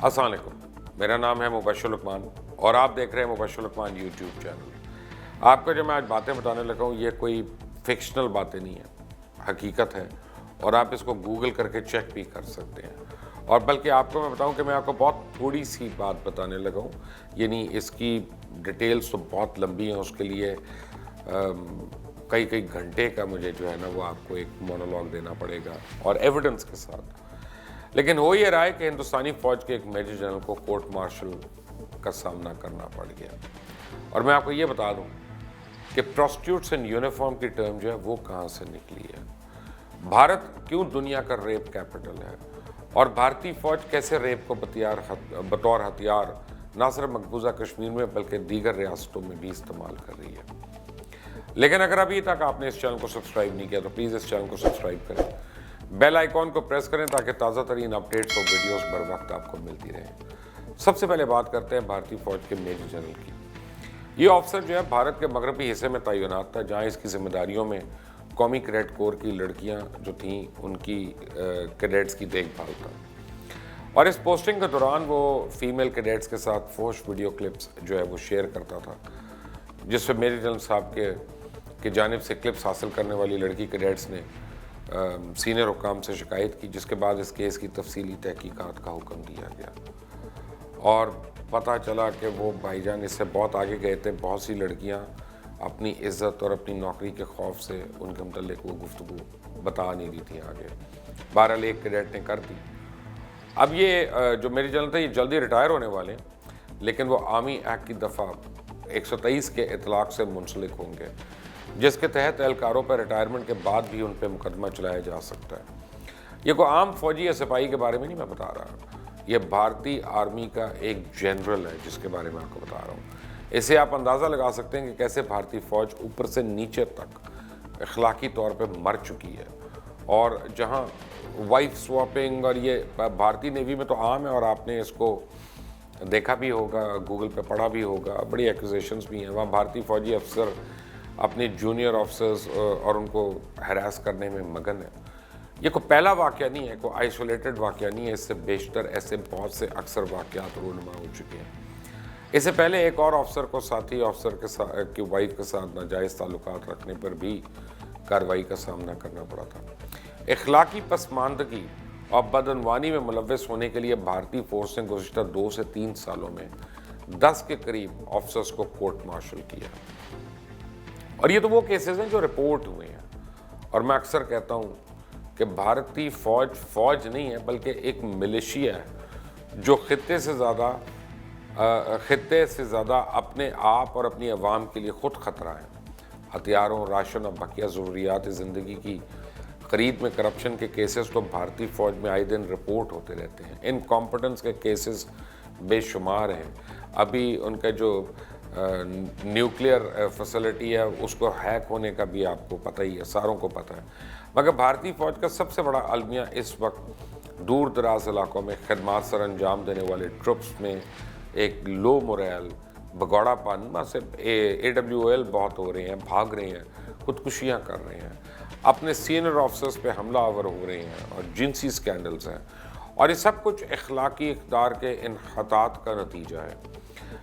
السلام علیکم، میرا نام ہے مبشر لقمان اور آپ دیکھ رہے ہیں مبشر لقمان یوٹیوب چینل۔ آپ کو جو میں آج باتیں بتانے لگا ہوں یہ کوئی فکشنل باتیں نہیں ہیں، حقیقت ہے، اور آپ اس کو گوگل کر کے چیک بھی کر سکتے ہیں۔ اور بلکہ آپ کو میں بتاؤں کہ میں آپ کو بہت تھوڑی سی بات بتانے لگا ہوں، یعنی اس کی ڈیٹیلز تو بہت لمبی ہیں، اس کے لیے کئی گھنٹے کا مجھے جو ہے نا وہ آپ کو ایک مونولوگ دینا پڑے گا اور ایویڈنس کے ساتھ۔ لیکن ہو یہ رہا ہے کہ ہندوستانی فوج کے ایک میجر جنرل کو کورٹ مارشل کا سامنا کرنا پڑ گیا۔ اور میں آپ کو یہ بتا دوں کہ پروسٹیوٹس ان یونیفارم کی ٹرم جو ہے وہ کہاں سے نکلی ہے، بھارت کیوں دنیا کا ریپ کیپٹل ہے، اور بھارتی فوج کیسے ریپ کو بطور ہتھیار نہ صرف مقبوضہ کشمیر میں بلکہ دیگر ریاستوں میں بھی استعمال کر رہی ہے۔ لیکن اگر ابھی تک آپ نے اس چینل کو سبسکرائب نہیں کیا تو پلیز اس چینل کو سبسکرائب کریں، بیل آئیکن کو پریس کریں تاکہ تازہ ترین اپڈیٹس اور ویڈیوز بر وقت آپ کو ملتی رہیں۔ سب سے پہلے بات کرتے ہیں بھارتی فوج کے میجر جنرل کی۔ یہ آفسر جو ہے بھارت کے مغربی حصے میں تعینات تھا، جہاں اس کی ذمہ داریوں میں قومی کیڈٹ کور کی لڑکیاں جو تھیں ان کی کیڈٹس کی دیکھ بھال تھا، اور اس پوسٹنگ کے دوران وہ فیمیل کیڈٹس کے ساتھ فحش ویڈیو کلپس جو ہے وہ شیئر کرتا تھا، جس سے میجر جنرل صاحب کی جانب سے کلپس حاصل کرنے والی لڑکی کیڈٹس نے سینئر حکام سے شکایت کی، جس کے بعد اس کیس کی تفصیلی تحقیقات کا حکم دیا گیا، اور پتہ چلا کہ وہ بھائی جان اس سے بہت آگے گئے تھے۔ بہت سی لڑکیاں اپنی عزت اور اپنی نوکری کے خوف سے ان کے متعلق وہ گفتگو بتا نہیں رہی تھیں آگے۔ بہرحال ایک کیڈٹ نے کر دی۔ اب یہ جو میری جنرل تھے یہ جلدی ریٹائر ہونے والے ہیں، لیکن وہ آرمی ایکٹ کی دفعہ 123 کے اطلاق سے منسلک ہوں گے، جس کے تحت اہلکاروں پر ریٹائرمنٹ کے بعد بھی ان پہ مقدمہ چلایا جا سکتا ہے۔ یہ کوئی عام فوجی یا سپاہی کے بارے میں نہیں میں بتا رہا، یہ بھارتی آرمی کا ایک جنرل ہے جس کے بارے میں آپ کو بتا رہا ہوں۔ اسے آپ اندازہ لگا سکتے ہیں کہ کیسے بھارتی فوج اوپر سے نیچے تک اخلاقی طور پہ مر چکی ہے، اور جہاں وائف سواپنگ اور یہ بھارتی نیوی میں تو عام ہے، اور آپ نے اس کو دیکھا بھی ہوگا، گوگل پہ پڑھا بھی ہوگا، بڑی ایکوزیشنز بھی ہیں، وہاں بھارتی فوجی افسر اپنے جونیئر آفسرز اور ان کو ہراس کرنے میں مگن ہے۔ یہ کوئی پہلا واقعہ نہیں ہے، کوئی آئسولیٹڈ واقعہ نہیں ہے، اس سے بیشتر ایسے بہت سے اکثر واقعات رونما ہو چکے ہیں۔ اس سے پہلے ایک اور افسر کو ساتھی افسر کی وائف کے ساتھ ناجائز تعلقات رکھنے پر بھی کارروائی کا سامنا کرنا پڑا تھا۔ اخلاقی پسماندگی اور بدعنوانی میں ملوث ہونے کے لیے بھارتی فورس نے گزشتہ 2 سے 3 سالوں میں 10 کے قریب آفسرز کو کورٹ مارشل کیا، اور یہ تو وہ کیسز ہیں جو رپورٹ ہوئے ہیں۔ اور میں اکثر کہتا ہوں کہ بھارتی فوج نہیں ہے بلکہ ایک ملیشیا ہے جو خطے سے زیادہ اپنے آپ اور اپنی عوام کے لیے خود خطرہ ہے۔ ہتھیاروں، راشن اور بقیہ ضروریات زندگی کی خرید میں کرپشن کے کیسز تو بھارتی فوج میں آئے دن رپورٹ ہوتے رہتے ہیں۔ انکمپٹنس کے کیسز بے شمار ہیں۔ ابھی ان کا جو نیوکلیئر فیسلٹی ہے اس کو ہیک ہونے کا بھی آپ کو پتہ ہی ہے، ساروں کو پتہ ہے۔ مگر بھارتی فوج کا سب سے بڑا المیہ اس وقت دور دراز علاقوں میں خدمات سر انجام دینے والے ٹرپس میں ایک لو موریل، بگوڑا پن، صرف AWOL بہت ہو رہے ہیں، بھاگ رہے ہیں، خودکشیاں کر رہے ہیں، اپنے سینئر آفسرز پہ حملہ آور ہو رہے ہیں، اور جنسی سکینڈلز ہیں، اور یہ سب کچھ اخلاقی اقدار کے انحطاط کا نتیجہ ہے۔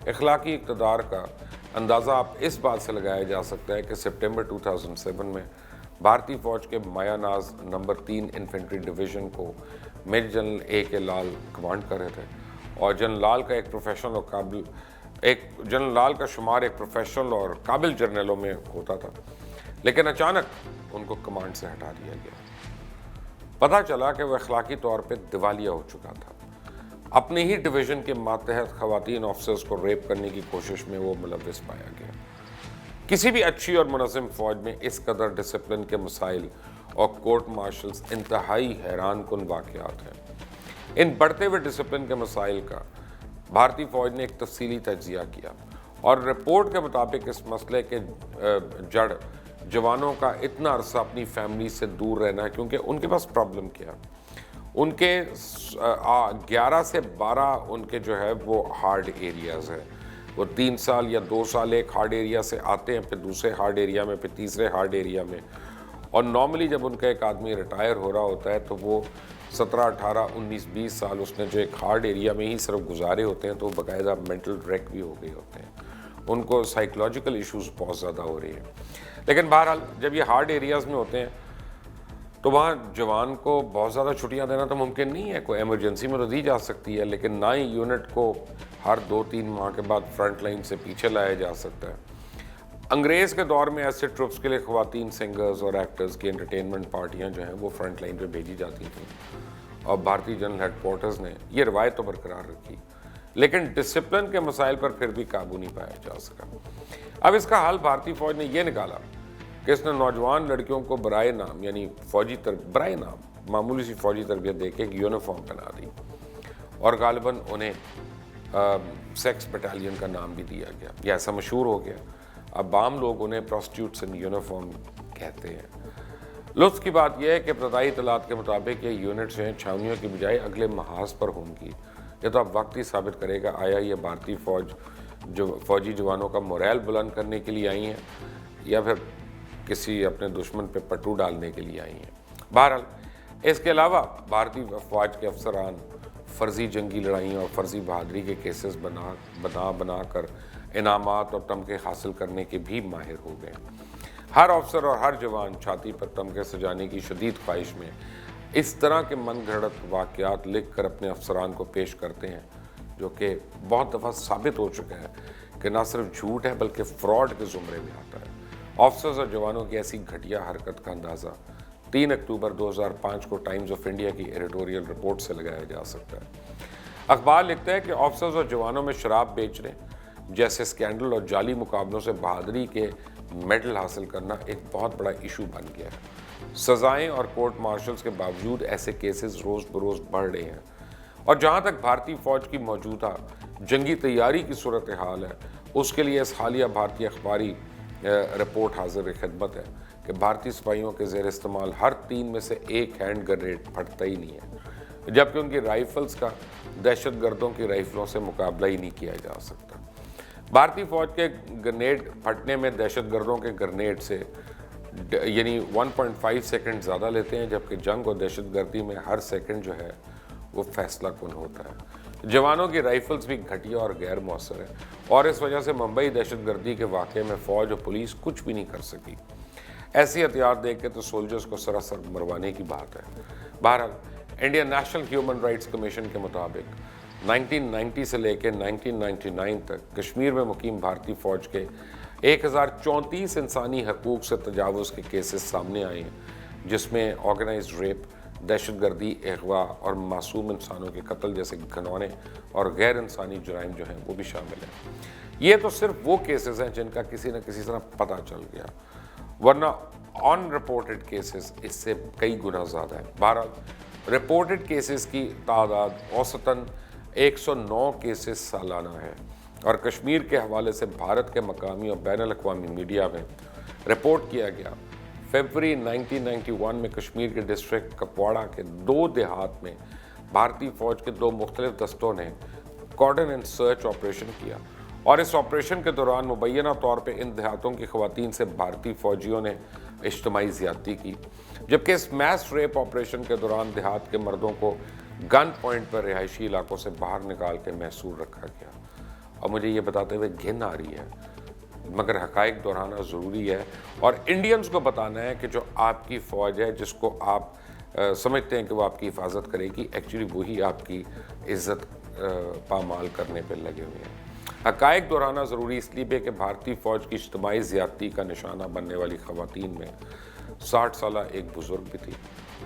اخلاقی اقتدار کا اندازہ آپ اس بات سے لگایا جا سکتا ہے کہ سپٹمبر 2007 میں بھارتی فوج کے مایا ناز نمبر 3 انفینٹری ڈویژن کو میجر جنرل AK لال کمانڈ کر رہے تھے، اور جنرل لال کا شمار ایک پروفیشنل اور قابل جرنیلوں میں ہوتا تھا، لیکن اچانک ان کو کمانڈ سے ہٹا دیا گیا۔ پتہ چلا کہ وہ اخلاقی طور پہ دیوالیہ ہو چکا تھا۔ اپنے ہی ڈویژن کے ماتحت خواتین آفسرز کو ریپ کرنے کی کوشش میں وہ ملوث پایا گیا۔ کسی بھی اچھی اور منظم فوج میں اس قدر ڈسپلن کے مسائل اور کورٹ مارشلز انتہائی حیران کن واقعات ہیں۔ ان بڑھتے ہوئے ڈسپلن کے مسائل کا بھارتی فوج نے ایک تفصیلی تجزیہ کیا، اور رپورٹ کے مطابق اس مسئلے کے جڑ جوانوں کا اتنا عرصہ اپنی فیملی سے دور رہنا ہے، کیونکہ ان کے پاس پرابلم کیا، ان کے 11 سے 12 ان کے جو ہے وہ ہارڈ ایریاز ہیں۔ وہ 3 سال یا 2 سال ایک ہارڈ ایریا سے آتے ہیں، پھر دوسرے ہارڈ ایریا میں، پھر تیسرے ہارڈ ایریا میں، اور نارملی جب ان کا ایک آدمی ریٹائر ہو رہا ہوتا ہے تو وہ 17, 18, 19, 20 سال اس نے جو ایک ہارڈ ایریا میں ہی صرف گزارے ہوتے ہیں تو باقاعدہ مینٹل ریک بھی ہو گئے ہوتے ہیں، ان کو سائیکلوجیکل ایشوز بہت زیادہ ہو رہی ہیں۔ لیکن بہرحال جب یہ ہارڈ ایریاز میں ہوتے ہیں تو وہاں جوان کو بہت زیادہ چھٹیاں دینا تو ممکن نہیں ہے، کوئی ایمرجنسی میں تو دی جا سکتی ہے، لیکن نہ ہی یونٹ کو ہر 2-3 ماہ کے بعد فرنٹ لائن سے پیچھے لایا جا سکتا ہے۔ انگریز کے دور میں ایسے ٹرپس کے لیے خواتین سنگرز اور ایکٹرز کی انٹرٹینمنٹ پارٹیاں جو ہیں وہ فرنٹ لائن پہ بھیجی جاتی تھیں، اور بھارتی جنرل ہیڈ کوارٹرز نے یہ روایت تو برقرار رکھی، لیکن ڈسپلن کے مسائل پر پھر بھی قابو نہیں پایا جا سکا۔ اب اس کا حل بھارتی فوج نے یہ نکالا کہ اس نے نوجوان لڑکیوں کو برائے نام، یعنی برائے نام معمولی سی فوجی تربیت دے کے ایک یونیفارم بنا دی، اور غالباً انہیں سیکس بٹالین کا نام بھی دیا گیا، یہ ایسا مشہور ہو گیا، اب عام لوگ انہیں پروسٹیوٹس ان یونیفارم کہتے ہیں۔ لطف کی بات یہ ہے کہ ابتدائی اطلاعات کے مطابق یہ یونٹس ہیں چھاونیوں کی بجائے اگلے محاذ پر ہوں گی۔ یہ تو اب وقت ہی ثابت کرے گا آیا یہ بھارتی فوجی جوانوں کا موریل بلند کرنے کے لیے آئی ہیں یا پھر کسی اپنے دشمن پہ پٹو ڈالنے کے لیے آئی ہیں۔ بہرحال اس کے علاوہ بھارتی فوج کے افسران فرضی جنگی لڑائیوں اور فرضی بہادری کے کیسز بنا کر انعامات اور تمغے حاصل کرنے کے بھی ماہر ہو گئے۔ ہر افسر اور ہر جوان چھاتی پر تمغے سجانے کی شدید خواہش میں اس طرح کے من گھڑت واقعات لکھ کر اپنے افسران کو پیش کرتے ہیں، جو کہ بہت دفعہ ثابت ہو چکا ہے کہ نہ صرف جھوٹ ہے بلکہ فراڈ کے زمرے میں آتا ہے۔ آفیسرز اور جوانوں کی ایسی گھٹیا حرکت کا اندازہ 3 اکتوبر 2005 کو ٹائمز آف انڈیا کی ایڈیٹوریل رپورٹ سے لگایا جا سکتا ہے۔ اخبار لکھتا ہے کہ آفیسرز اور جوانوں میں شراب بیچنے جیسے سکینڈل اور جعلی مقابلوں سے بہادری کے میڈل حاصل کرنا ایک بہت بڑا ایشو بن گیا ہے۔ سزائیں اور کورٹ مارشلز کے باوجود ایسے کیسز روز بروز بڑھ رہے ہیں، اور جہاں تک بھارتی فوج کی موجودہ جنگی تیاری کی صورتحال ہے، اس کے لیے اس حالیہ بھارتی اخباری رپورٹ حاضر خدمت ہے کہ بھارتی سپاہیوں کے زیر استعمال ہر 3 میں سے 1 ہینڈ گرنیڈ پھٹتا ہی نہیں ہے، جبکہ ان کی رائفلز کا دہشت گردوں کی رائفلوں سے مقابلہ ہی نہیں کیا جا سکتا۔ بھارتی فوج کے گرنیڈ پھٹنے میں دہشت گردوں کے گرنیڈ سے یعنی 1.5 سیکنڈ زیادہ لیتے ہیں، جبکہ جنگ اور دہشت گردی میں ہر سیکنڈ جو ہے وہ فیصلہ کن ہوتا ہے۔ جوانوں کی رائفلز بھی گھٹیا اور غیر مؤثر ہے، اور اس وجہ سے ممبئی دہشت گردی کے واقعے میں فوج اور پولیس کچھ بھی نہیں کر سکی۔ ایسی ہتھیار دیکھ کے تو سولجرز کو سراسر مروانے کی بات ہے۔ بہرحال Indian national human rights commission کے مطابق 1990 سے لے کے 1999 تک کشمیر میں مقیم بھارتی فوج کے 1034 انسانی حقوق سے تجاوز کے کیسز سامنے آئے ہیں، جس میں آرگنائزڈ ریپ، دہشت گردی، اغوا اور معصوم انسانوں کے قتل جیسے گھنونے اور غیر انسانی جرائم جو ہیں وہ بھی شامل ہیں۔ یہ تو صرف وہ کیسز ہیں جن کا کسی نہ کسی طرح پتہ چل گیا، ورنہ آن رپورٹڈ کیسز اس سے کئی گنا زیادہ ہیں۔ بہرحال رپورٹڈ کیسز کی تعداد اوسطاً 109 کیسز سالانہ ہے، اور کشمیر کے حوالے سے بھارت کے مقامی اور بین الاقوامی میڈیا میں رپورٹ کیا گیا فیبروری 1991 میں کشمیر کے ڈسٹرکٹ کپواڑہ کے 2 دیہات میں بھارتی فوج کے 2 مختلف دستوں نے کارڈن اینڈ سرچ آپریشن کیا، اور اس آپریشن کے دوران مبینہ طور پہ ان دیہاتوں کی خواتین سے بھارتی فوجیوں نے اجتماعی زیادتی کی، جبکہ اس میس ریپ آپریشن کے دوران دیہات کے مردوں کو گن پوائنٹ پر رہائشی علاقوں سے باہر نکال کے محصور رکھا گیا۔ اور مجھے یہ بتاتے ہوئے گھن آ رہی ہے، مگر حقائق دہرانا ضروری ہے، اور انڈینز کو بتانا ہے کہ جو آپ کی فوج ہے، جس کو آپ سمجھتے ہیں کہ وہ آپ کی حفاظت کرے گی، ایکچولی وہی آپ کی عزت پامال کرنے پہ لگے ہوئے ہیں۔ حقائق دہرانا ضروری اس لیے کہ بھارتی فوج کی اجتماعی زیادتی کا نشانہ بننے والی خواتین میں 60 سالہ ایک بزرگ بھی تھی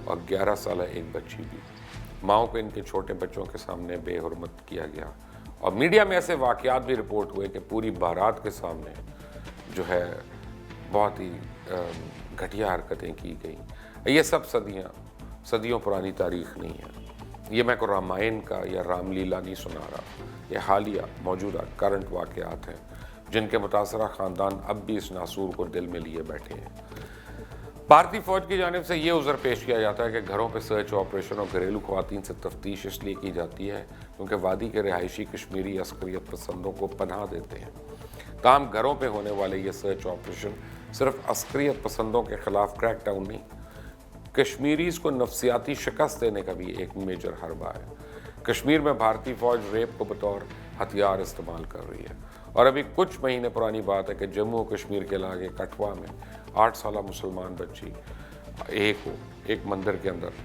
اور 11 سالہ ایک بچی بھی۔ ماؤں کو ان کے چھوٹے بچوں کے سامنے بے حرمت کیا گیا، اور میڈیا میں ایسے واقعات بھی رپورٹ ہوئے کہ پوری بارات کے سامنے جو ہے بہت ہی گھٹیا حرکتیں کی گئیں۔ یہ سب صدیوں پرانی تاریخ نہیں ہے، یہ میں کو رامائن کا یا رام لیلا نہیں سنا رہا، یہ حالیہ موجودہ کرنٹ واقعات ہیں جن کے متاثرہ خاندان اب بھی اس ناسور کو دل میں لیے بیٹھے ہیں۔ بھارتی فوج کی جانب سے یہ عذر پیش کیا جاتا ہے کہ گھروں پہ سرچ آپریشن اور گھریلو خواتین سے تفتیش اس لیے کی جاتی ہے کیونکہ وادی کے رہائشی کشمیری عسکریت پسندوں کو پناہ دیتے ہیں۔ تاہم گھروں پہ ہونے والے یہ سرچ آپریشن صرف عسکریت پسندوں کے خلاف کریک ڈاؤن نہیں کشمیریز کو نفسیاتی شکست دینے کا بھی ایک میجر حربہ ہے۔ کشمیر میں بھارتی فوج ریپ کو بطور ہتھیار استعمال کر رہی ہے، اور ابھی کچھ مہینے پرانی بات ہے کہ جموں و کشمیر کے علاقے کٹھوا میں 8 سالہ مسلمان بچی ایک مندر کے اندر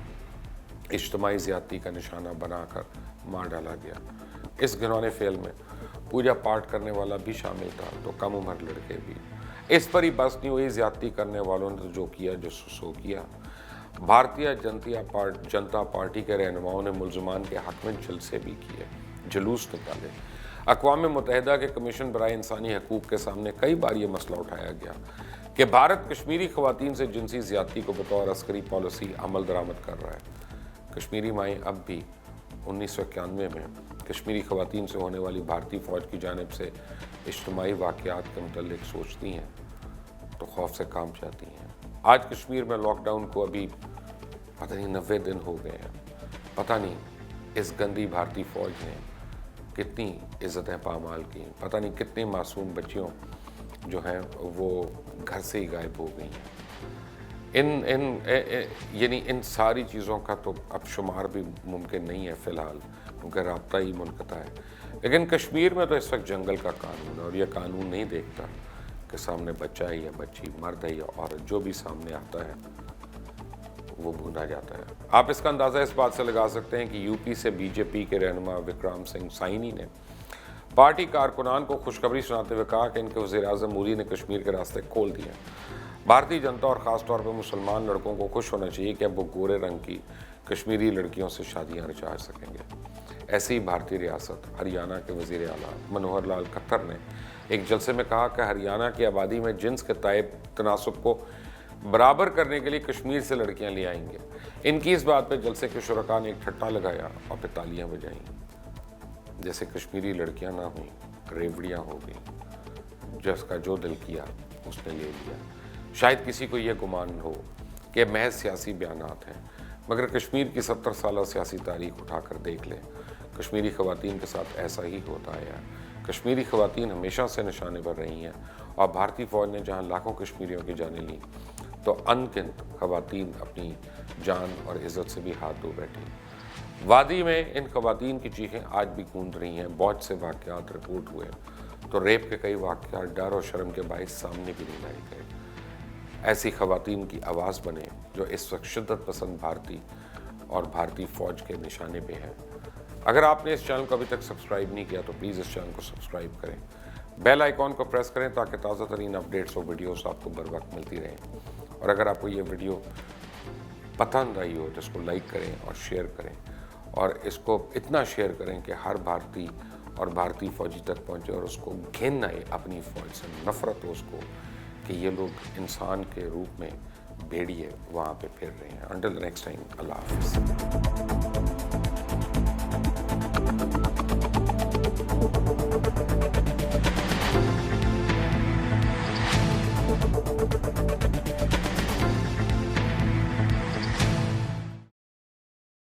اجتماعی زیادتی کا نشانہ بنا کر مار ڈالا گیا۔ اس گھنونے فعل میں پوجا پاٹ کرنے والا بھی شامل تھا، تو کم عمر لڑکے بھی۔ اس پر ہی بس نہیں ہوئی، زیادتی کرنے والوں نے جو کیا جو سو کیا۔ بھارتیہ جنتا پارٹی کے رہنماؤں نے ملزمان کے حق میں جلسے بھی کیے، جلوس نکالے۔ اقوام متحدہ کے کمیشن برائے انسانی حقوق کے سامنے کئی بار یہ مسئلہ اٹھایا گیا کہ بھارت کشمیری خواتین سے جنسی زیادتی کو بطور عسکری پالیسی عمل درآمد کر رہا ہے۔ کشمیری مائیں اب بھی 1991 میں کشمیری خواتین سے ہونے والی بھارتی فوج کی جانب سے اجتماعی واقعات کے متعلق سوچتی ہیں تو خوف سے کانپ جاتی ہیں۔ آج کشمیر میں لاک ڈاؤن کو ابھی پتہ نہیں 90 دن ہو گئے ہیں۔ پتہ نہیں اس گندی بھارتی فوج نے کتنی عزتیں پامال کی، پتہ نہیں کتنی معصوم بچیوں جو ہیں وہ گھر سے ہی غائب ہو گئی ہیں۔ یعنی ان ساری چیزوں کا تو اب شمار بھی ممکن نہیں ہے فی الحال، کیونکہ رابطہ ہی منقطع ہے۔ لیکن کشمیر میں تو اس وقت جنگل کا قانون ہے، اور یہ قانون نہیں دیکھتا کہ سامنے بچہ ہے یا بچی، مرد ہے یا عورت، جو بھی سامنے آتا ہے وہ بھونا جاتا ہے۔ آپ اس کا اندازہ اس بات سے لگا سکتے ہیں کہ یو پی سے بی جے پی کے رہنما وکرام سنگھ سائنی نے پارٹی کارکنان کو خوشخبری سناتے ہوئے کہا کہ ان کے وزیر اعظم مودی نے کشمیر کے راستے کھول دیے ہیں۔ بھارتی جنتا اور خاص طور پر مسلمان لڑکوں کو خوش ہونا چاہیے کہ اب وہ گورے رنگ کی کشمیری لڑکیوں سے شادیاں رچا سکیں گے۔ ایسی ہی بھارتی ریاست ہریانہ کے وزیر اعلیٰ منوہر لال کھٹر نے ایک جلسے میں کہا کہ ہریانہ کی آبادی میں جنس کے تناسب کو برابر کرنے کے لیے کشمیر سے لڑکیاں لے آئیں گے۔ ان کی اس بات پہ جلسے کے شرکاء نے ایک ٹھٹا لگایا اور پھر تالیاں بجائیں، جیسے کشمیری لڑکیاں نہ ہوئیں، ریوڑیاں ہو گئیں، جس کا جو دل کیا اس نے لے لیا۔ شاید کسی کو یہ گمان ہو کہ محض سیاسی بیانات ہیں، مگر کشمیر کی 70 سالہ سیاسی تاریخ اٹھا کر دیکھ لیں، کشمیری خواتین کے ساتھ ایسا ہی ہوتا آیا ہے۔ کشمیری خواتین ہمیشہ سے نشانے پر رہی ہیں، اور بھارتی فوج نے جہاں لاکھوں کشمیریوں کی جانیں لیں تو ان گنت خواتین اپنی جان اور عزت سے بھی ہاتھ دھو بیٹھی۔ وادی میں ان خواتین کی چیخیں آج بھی گونج رہی ہیں۔ بہت سے واقعات رپورٹ ہوئے تو ریپ کے کئی واقعات ڈر اور شرم کے باعث سامنے بھی نہیں لائے گئے۔ ایسی خواتین کی آواز بنے جو اس وقت شدت پسند بھارتی اور بھارتی فوج کے نشانے پہ ہیں۔ اگر آپ نے اس چینل کو ابھی تک سبسکرائب نہیں کیا تو پلیز اس چینل کو سبسکرائب کریں، بیل آئیکن کو پریس کریں تاکہ تازہ ترین اپڈیٹس اور ویڈیوز آپ کو بر وقت ملتی رہیں۔ اور اگر آپ کو یہ ویڈیو پسند آئی ہو تو اس کو لائک کریں اور شیئر کریں، اور اس کو اتنا شیئر کریں کہ ہر بھارتی اور بھارتی فوجی تک پہنچے اور اس کو گھن آئے، اپنی فوج سے نفرت ہو اس کو کہ یہ لوگ انسان کے روپ میں بھیڑیے وہاں پہ پھر رہے ہیں۔ انٹل نیکسٹ ٹائم، اللہ حافظ۔